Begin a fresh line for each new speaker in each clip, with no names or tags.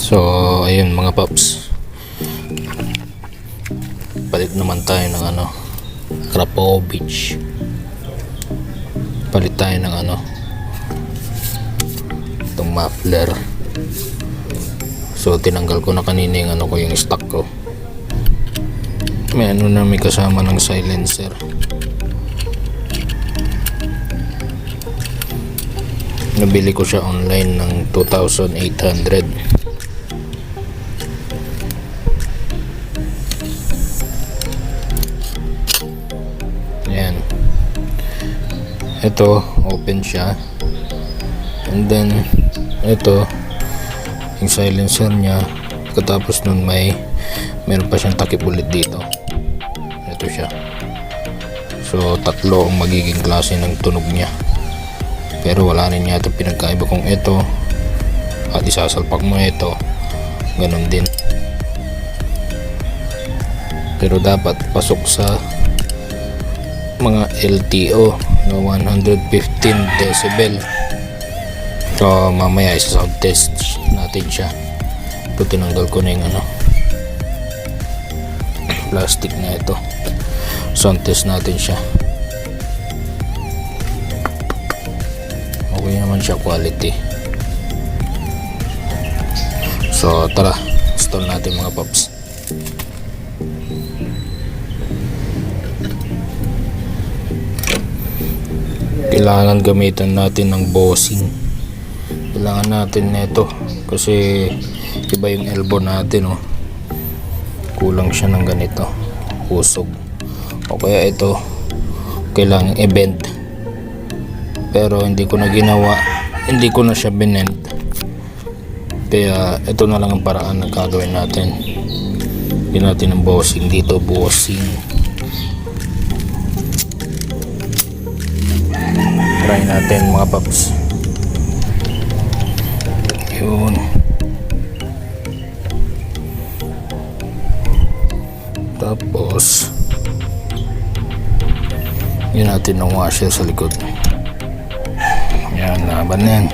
So ayun mga paps, palit naman tayo ng Krapovic. Palit tayo ng itong muffler. So tinanggal ko na kanina yung yung stock ko. May may kasama ng silencer. Nabili ko siya online ng 2,800. Ayan. Ito, open siya. And then ito yung silencer niya. Pagkatapos nun meron pa siyang takip ulit dito. Ito siya. So tatlo ang magiging klase ng tunog niya. Pero wala rin yata pinagkaiba kung ito at isasalpak mo ito, ganun din. Pero dapat pasok sa mga LTO na 115 decibel. So mamaya isa sound test natin siya. Ito tinanggal ko na yung plastic na ito. Sound test natin siya. Okay naman siya, quality. So tara, install natin mga paps. Kailangan gamitan natin ng bossing. Kailangan natin nito kasi iba yung elbow natin, oh. Kulang siya ng ganito, usog. O kaya ito kailangan i-bend, pero hindi ko na ginawa, hindi ko na siya binend. Kaya ito na lang ang paraan na gagawin natin. Gawin natin ng bossing dito, bossing. Try natin mga paps. Yun. Tapos yun natin ng washer sa likod. Yan, laban na yan.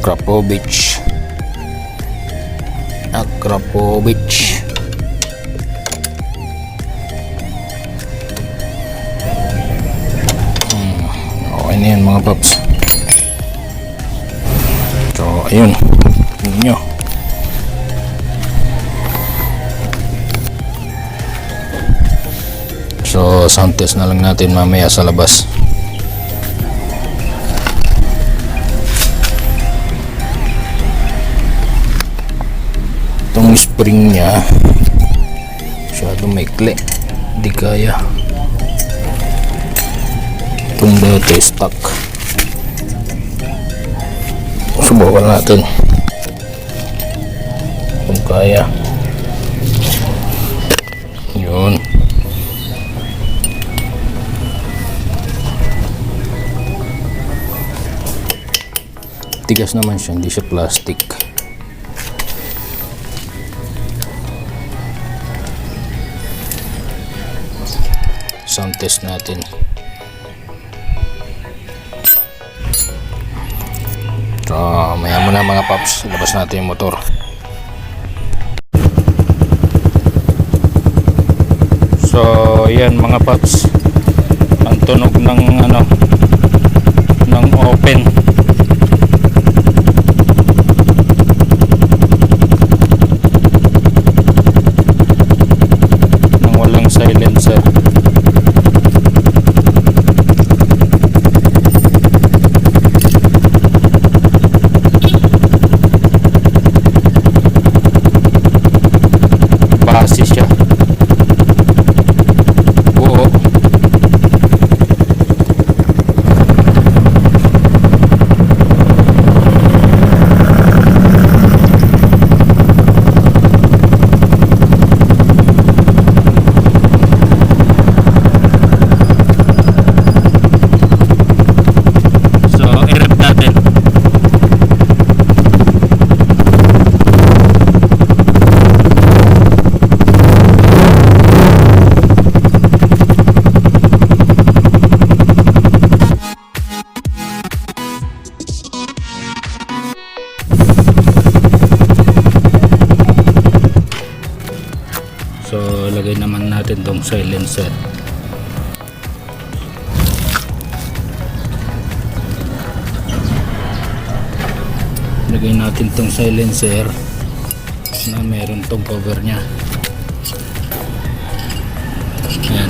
Krapovic. Okay na yan mga paps. So ayun, tingnan nyo. So sound test na lang natin mamaya sa labas. Itong spring nya masyadong maikli, hindi kaya. Itong dati stock, subukan natin kung kaya. Yun. Tigas naman siya, hindi siya plastic. Sound test natin. So maya muna mga paps, labas natin yung motor. So yan mga paps, ang tunog ng ng open. Nang walang silencer. Base siya. Buo. Lagay naman natin tong silencer. Lagay natin tong silencer na meron tong cover nya. Ayan.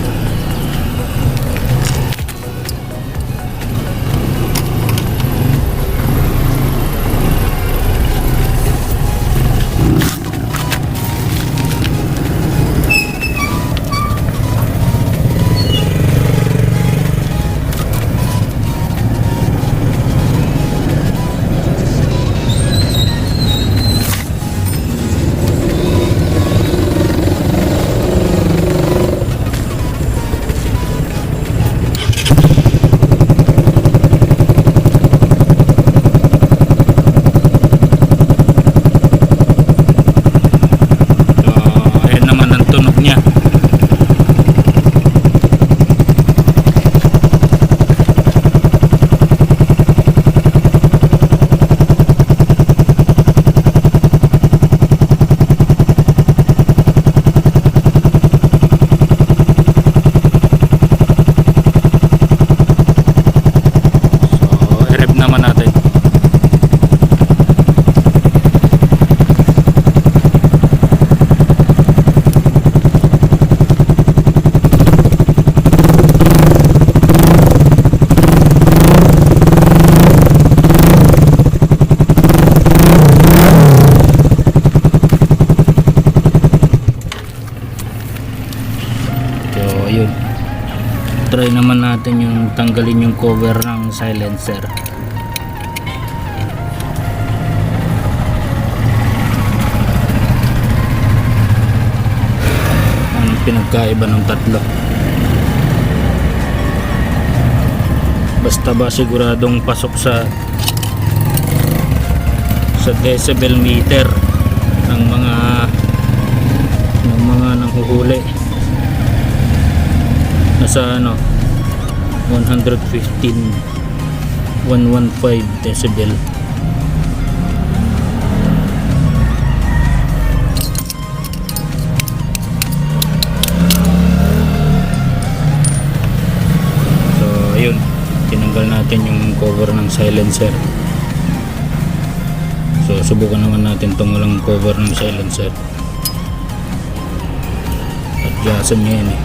Ayun, try naman natin yung tanggalin yung cover ng silencer. Anong pinagkaiba ng tatlo? Basta ba siguradong pasok sa decibel meter ng mga nanghuhuli. Nasa 115 115 decibel. So ayun, tinanggal natin yung cover ng silencer. So subukan naman natin tong walang cover ng silencer. Adjustan niya yan eh.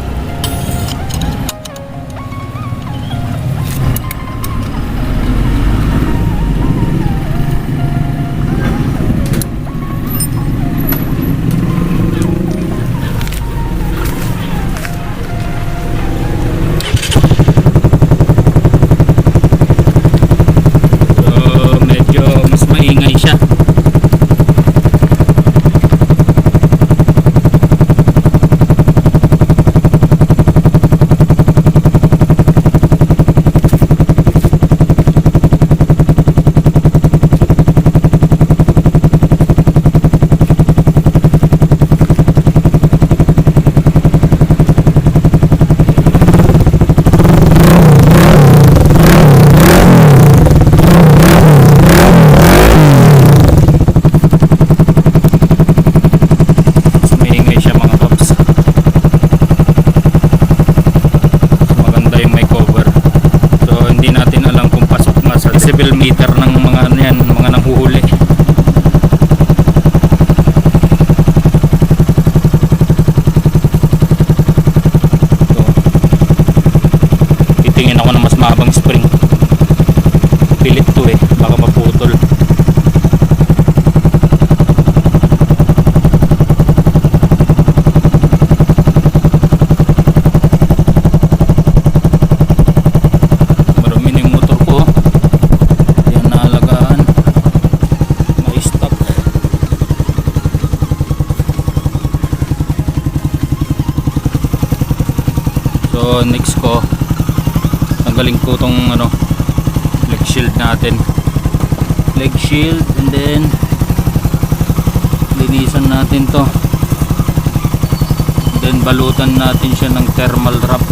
Decibel meter ng mga ano yan, mga nanghuhuli. So, titingin ako ng mas mahabang spring. Pilit to eh, baka maputol. So next ko, tanggalin ko tong leg shield natin, leg shield, and then linisan natin to, and then balutan natin siya ng thermal wrap.